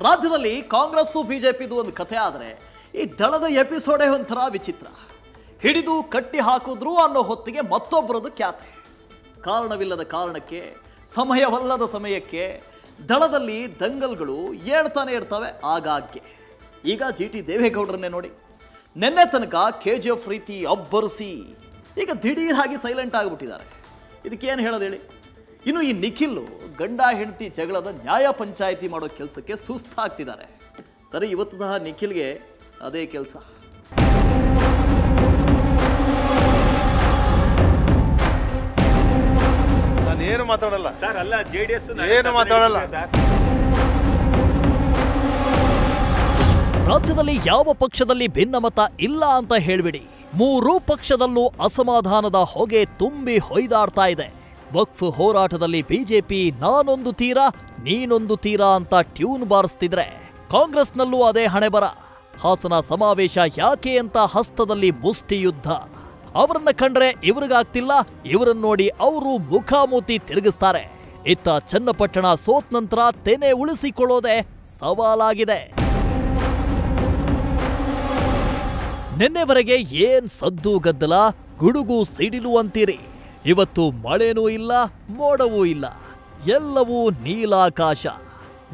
ರಾಜ್ಯದಲ್ಲಿ ಕಾಂಗ್ರೆಸ್ ಬಿಜೆಪಿದು ಒಂದು ಕಥೆ ಆದರೆ ಈ ದಳದ ಎಪಿಸೋಡೇ ಒಂಥರ ವಿಚಿತ್ರ. ಹಿಡಿದು ಕಟ್ಟಿ ಹಾಕಿದ್ರು ಅನ್ನೋ ಹೊತ್ತಿಗೆ ಮತ್ತೊಬ್ಬರದು ಖ್ಯಾತೆ. ಕಾರಣವಿಲ್ಲದ ಕಾರಣಕ್ಕೆ, ಸಮಯವಲ್ಲದ ಸಮಯಕ್ಕೆ ದಳದಲ್ಲಿ ದಂಗಲ್ಗಳು ಏಳ್ತಾನೆ ಇರ್ತವೆ ಆಗಾಗ್ಗೆ. ಈಗ GT ದೇವೇಗೌಡರನ್ನೇ ನೋಡಿ. ನಿನ್ನೆ ತನಕ KGF ರೀತಿ ಅಬ್ಬರಿಸಿ ಈಗ ದಿಢೀರಾಗಿ ಸೈಲೆಂಟ್ ಆಗಿಬಿಟ್ಟಿದ್ದಾರೆ. ಇದಕ್ಕೇನು ಹೇಳೋದು ಹೇಳಿ? ಇನ್ನು ಈ ನಿಖಿಲ್ ಗಂಡ ಹೆಂಡತಿ ಜಗಳದ ನ್ಯಾಯ ಪಂಚಾಯಿತಿ ಮಾಡೋ ಕೆಲಸಕ್ಕೆ ಸುಸ್ತಾಗ್ತಿದ್ದಾರೆ. ಸರಿ, ಇವತ್ತು ಸಹ ನಿಖಿಲ್ಗೆ ಅದೇ ಕೆಲಸ. ನಾನೇನು ಮಾತಾಡಲ್ಲ ಸರ್. ಅಲ್ಲ, JDS ಏನು ಮಾತಾಡಲ್ಲ ಸರ್. ರಾಜ್ಯದಲ್ಲಿ ಯಾವ ಪಕ್ಷದಲ್ಲಿ ಭಿನ್ನಮತ ಇಲ್ಲ ಅಂತ ಹೇಳ್ಬಿಡಿ, ಮೂರೂ ಪಕ್ಷದಲ್ಲೂ ಅಸಮಾಧಾನದ ಹೊಗೆ ತುಂಬಿ ಹೊಯ್ದಾಡ್ತಾ ಇದೆ. ವಕ್ಫ್ ಹೋರಾಟದಲ್ಲಿ ಬಿಜೆಪಿ ನಾನೊಂದು ತೀರ ನೀನೊಂದು ತೀರ ಅಂತ ಟ್ಯೂನ್ ಬಾರಿಸ್ತಿದ್ರೆ, ಕಾಂಗ್ರೆಸ್ನಲ್ಲೂ ಅದೇ ಹಣೆಬರ. ಹಾಸನ ಸಮಾವೇಶ ಯಾಕೆ ಅಂತ ಹಸ್ತದಲ್ಲಿ ಮುಷ್ಟಿ ಯುದ್ಧ. ಅವರನ್ನ ಕಂಡ್ರೆ ಇವ್ರಿಗಾಗ್ತಿಲ್ಲ, ಇವರನ್ನ ನೋಡಿ ಅವರು ಮುಖಾಮುಖಿ ತಿರುಗಿಸ್ತಾರೆ. ಇತ್ತ ಚನ್ನಪಟ್ಟಣ ಸೋತ್ ನಂತರ ತೆನೆ ಉಳಿಸಿಕೊಳ್ಳೋದೆ ಸವಾಲಾಗಿದೆ. ನಿನ್ನೆವರೆಗೆ ಏನ್ ಸದ್ದು ಗದ್ದಲ, ಗುಡುಗು ಸಿಡಿಲು ಅಂತೀರಿ. ಇವತ್ತು ಮಳೆನೂ ಇಲ್ಲ, ಮೋಡವೂ ಇಲ್ಲ, ಎಲ್ಲವೂ ನೀಲಾಕಾಶ.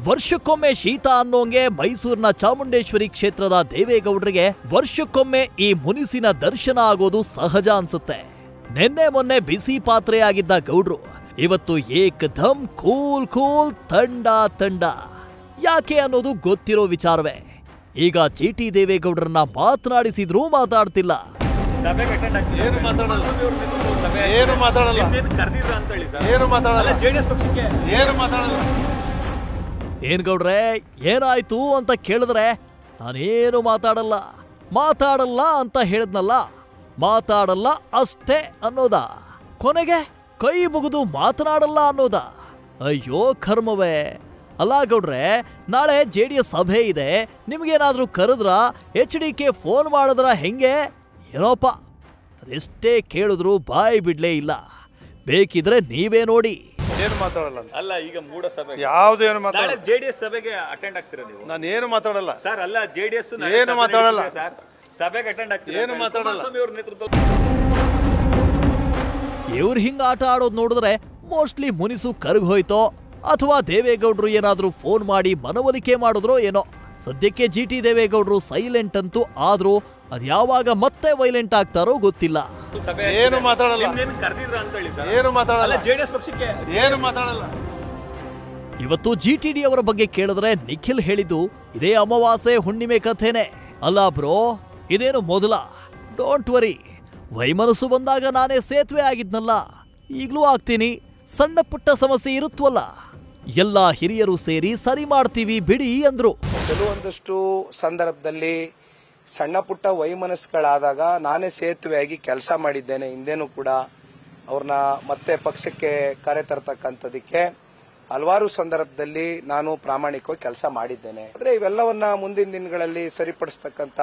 ವರ್ಷಕ್ಕೊಮ್ಮೆ ಶೀತ ಅನ್ನೋಂಗೆ ಮೈಸೂರಿನ ಚಾಮುಂಡೇಶ್ವರಿ ಕ್ಷೇತ್ರದ ದೇವೇಗೌಡರಿಗೆ ವರ್ಷಕ್ಕೊಮ್ಮೆ ಈ ಮುನಿಸಿನ ದರ್ಶನ ಆಗೋದು ಸಹಜ ಅನ್ಸುತ್ತೆ. ನಿನ್ನೆ ಮೊನ್ನೆ ಬಿಸಿ ಪಾತ್ರೆಯಾಗಿದ್ದ ಗೌಡ್ರು ಇವತ್ತು ಏಕದಮ್ ಕೂಲ್ ಕೂಲ್ ತಂಡ ತಂಡ. ಯಾಕೆ ಅನ್ನೋದು ಗೊತ್ತಿರೋ ವಿಚಾರವೇ. ಈಗ GT ದೇವೇಗೌಡರನ್ನ ಮಾತನಾಡಿಸಿದ್ರೂ ಮಾತಾಡ್ತಿಲ್ಲ. ಏನು ಮಾತಾಡಲ್ಲ ಏನು ಮಾತಾಡಲ್ಲ ಏನು ಮಾತಾಡಲ್ಲ JDS ಪಕ್ಷಕ್ಕೆ ಏನು ಮಾತಾಡಲ್ಲ. ಏನ್ ಗೌಡ್ರೆ, ಏನಾಯ್ತು ಅಂತ ಕೇಳಿದ್ರೆ ನಾನೇನು ಮಾತಾಡಲ್ಲ ಮಾತಾಡಲ್ಲ ಅಂತ ಹೇಳಿದ್ನಲ್ಲ, ಮಾತಾಡಲ್ಲ ಅಷ್ಟೇ ಅನ್ನೋದ. ಕೊನೆಗೆ ಕೈ ಮುಗಿದು ಮಾತನಾಡಲ್ಲ ಅನ್ನೋದ. ಅಯ್ಯೋ ಕರ್ಮವೇ. ಅಲ್ಲ ಗೌಡ್ರೆ, ನಾಳೆ JDS ಸಭೆ ಇದೆ, ನಿಮ್ಗೇನಾದ್ರೂ ಕರೆದ್ರ HDK ಫೋನ್ ಮಾಡಿದ್ರ ಹೆಂಗೆ? ಏನೋಪ್ಪ, ಅದೆಷ್ಟೇ ಕೇಳಿದ್ರು ಬಾಯಿ ಬಿಡ್ಲೇ ಇಲ್ಲ. ಬೇಕಿದ್ರೆ ನೀವೇ ನೋಡಿ. ಏನು ಮಾತಾಡಲ್ಲ. ಅಲ್ಲ, ಈಗ ಮೂಡ ಸಭೆ ಯಾವ್ದು ಏನು ಮಾತಾಡಲ್ಲ. JDS ಸಭೆಗೆ ಅಟೆಂಡ್ ಆಗ್ತೀರಾ ನೀವು? ನಾನೇನು ಮಾತಾಡಲ್ಲ ಸರ್. ಅಲ್ಲ, JDS ಏನು ಮಾತಾಡಲ್ಲ ಸರ್. ಸಭೆಗೆ ಅಟೆಂಡ್ ಆಗ್ತೀರಾ? ಏನು ಮಾತಾಡಲ್ಲ. ಅವ್ರ ನೇತೃತ್ವ ಇವ್ರು ಹಿಂಗ ಆಟ ಆಡೋದು ನೋಡಿದ್ರೆ ಮೋಸ್ಟ್ಲಿ ಮುನಿಸು ಕರಗ್ ಹೋಯ್ತೋ, ಅಥವಾ ದೇವೇಗೌಡರು ಏನಾದ್ರೂ ಫೋನ್ ಮಾಡಿ ಮನವೊಲಿಕೆ ಮಾಡಿದ್ರೋ ಏನೋ. ಸದ್ಯಕ್ಕೆ GT ದೇವೇಗೌಡರು ಸೈಲೆಂಟ್ ಅಂತೂ ಆದ್ರೂ ಅದ್ಯಾವಾಗ ಮತ್ತೆ ವೈಲೆಂಟ್ ಆಗ್ತಾರೋ ಗೊತ್ತಿಲ್ಲ. ಏನು ಮಾತಾಡಲ್ಲ ಕರೆದಿದ್ರ ಅಂತ ಹೇಳಿ ಸರ್. ಏನು ಮಾತಾಡಲ್ಲ. JDS ಪಕ್ಷಕ್ಕೆ ಏನು ಮಾತಾಡಲ್ಲ. ಇವತ್ತು GTD ಅವರ ಬಗ್ಗೆ ಕೇಳಿದ್ರೆ ನಿಖಿಲ್ ಹೇಳಿದ್ದು ಇದೇ ಅಮಾವಾಸ್ಯೆ ಹುಣ್ಣಿಮೆ ಕಥೆನೆ. ಅಲ್ಲ ಬ್ರೋ, ಇದೇನು ಮೊದಲ? ಡೋಂಟ್ ವರಿ, ವೈಮನಸ್ಸು ಬಂದಾಗ ನಾನೇ ಸೇತುವೆ ಆಗಿದ್ನಲ್ಲ, ಈಗ್ಲೂ ಆಗ್ತೀನಿ. ಸಣ್ಣ ಪುಟ್ಟ ಸಮಸ್ಯೆ ಇರುತ್ತವಲ್ಲ, ಎಲ್ಲ ಹಿರಿಯರು ಸೇರಿ ಸರಿ ಮಾಡ್ತೀವಿ ಬಿಡಿ ಅಂದ್ರು. ಕೆಲವೊಂದಷ್ಟು ಸಂದರ್ಭದಲ್ಲಿ ಸಣ್ಣ ಪುಟ್ಟ ವೈಮನಸ್ಸುಗಳಾದಾಗ ನಾನೇ ಸೇತುವೆಯಾಗಿ ಕೆಲಸ ಮಾಡಿದ್ದೇನೆ. ಹಿಂದೇನೂ ಕೂಡ ಅವ್ರನ್ನ ಮತ್ತೆ ಪಕ್ಷಕ್ಕೆ ಕರೆತರ್ತಕ್ಕಂಥದಕ್ಕೆ ಹಲವಾರು ಸಂದರ್ಭದಲ್ಲಿ ನಾನು ಪ್ರಾಮಾಣಿಕವಾಗಿ ಕೆಲಸ ಮಾಡಿದ್ದೇನೆ. ಆದರೆ ಇವೆಲ್ಲವನ್ನ ಮುಂದಿನ ದಿನಗಳಲ್ಲಿ ಸರಿಪಡಿಸ್ತಕ್ಕಂಥ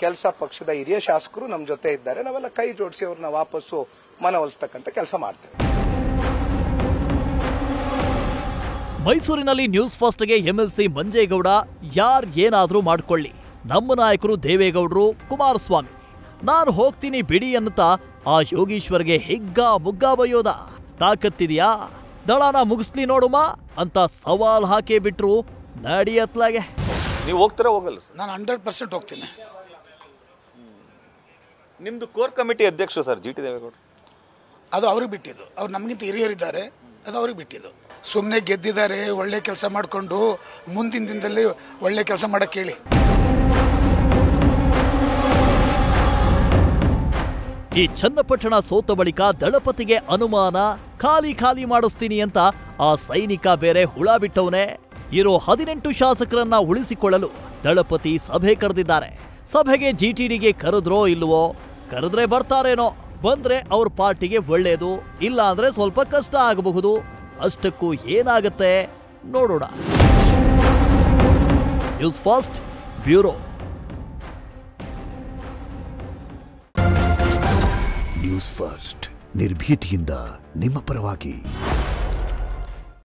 ಕೆಲಸ ಪಕ್ಷದ ಹಿರಿಯ ಶಾಸಕರು ನಮ್ಮ ಜೊತೆ ಇದ್ದಾರೆ. ನಾವೆಲ್ಲ ಕೈ ಜೋಡಿಸಿ ಅವ್ರನ್ನ ವಾಪಸ್ಸು ಮನವೊಲಿಸ್ತಕ್ಕಂಥ ಕೆಲಸ ಮಾಡ್ತೇವೆ. ಮೈಸೂರಿನಲ್ಲಿ ನ್ಯೂಸ್ ಫಸ್ಟ್ಗೆ MLC ಮಂಜೇಗೌಡ ಏನಾದ್ರೂ ಮಾಡ್ಕೊಳ್ಳಿ, ನಮ್ಮ ನಾಯಕರು ದೇವೇಗೌಡರು, ಕುಮಾರಸ್ವಾಮಿ, ನಾನು ಹೋಗ್ತೀನಿ ಬಿಡಿ ಅನ್ನುತ್ತಾ ಆ ಯೋಗೀಶ್ವರ್ಗೆ ಹಿಗ್ಗ ಮುಗ್ಗ ಬಯ್ಯೋದ. ತಾಕತ್ತಿದ್ಯಾ? ದಳನ ಮುಗಿಸ್ಲಿ ನೋಡುಮಾ ಅಂತ ಸವಾಲ್ ಹಾಕೇ ಬಿಟ್ರು ನಡಿಯತ್ಲಾಗೆ. ನೀವು ಹೋಗ್ತಾರ ಹೋಗಲ್ಲ? ನಾನು 100% ಹೋಗ್ತೀನಿ. ನಿಮ್ದು ಕೋರ್ ಕಮಿಟಿ ಅಧ್ಯಕ್ಷ ಸರ್ GT ದೇವೇಗೌಡ. ಅದು ಅವ್ರಿಗೆ ಬಿಟ್ಟಿದ್ದು. ಅವ್ರು ನಮಗಿಂತ ಹಿರಿಯರಿದ್ದಾರೆ, ಅದು ಅವ್ರಿಗೆ ಬಿಟ್ಟಿದ್ದು. ಸುಮ್ಮನೆ ಗೆದ್ದಿದ್ದಾರೆ, ಒಳ್ಳೆ ಕೆಲಸ ಮಾಡಿಕೊಂಡು ಮುಂದಿನ ದಿನದಲ್ಲಿ ಒಳ್ಳೆ ಕೆಲಸ ಮಾಡಕ್ಕೆ ಹೇಳಿ. ಈ ಚನ್ನಪಟ್ಟಣ ಸೋತ ಬಳಿಕ ದಳಪತಿಗೆ ಅನುಮಾನ, ಖಾಲಿ ಮಾಡಿಸ್ತೀನಿ ಅಂತ ಆ ಸೈನಿಕ ಬೇರೆ ಹುಳ ಬಿಟ್ಟವನೇ. ಇರೋ 18 ಶಾಸಕರನ್ನ ಉಳಿಸಿಕೊಳ್ಳಲು ದಳಪತಿ ಸಭೆ ಕರೆದಿದ್ದಾರೆ. ಸಭೆಗೆ GTDಗೆ ಕರೆದ್ರೋ ಇಲ್ವೋ? ಕರೆದ್ರೆ ಬರ್ತಾರೇನೋ, ಬಂದ್ರೆ ಅವ್ರ ಪಾರ್ಟಿಗೆ ಒಳ್ಳೇದು, ಇಲ್ಲ ಅಂದ್ರೆ ಸ್ವಲ್ಪ ಕಷ್ಟ ಆಗಬಹುದು. ಅಷ್ಟಕ್ಕೂ ಏನಾಗತ್ತೆ ನೋಡೋಣ. News first bureau. News first ನಿರ್ಭೀತಿಯಿಂದ ನಿಮ್ಮ ಪರವಾಗಿ.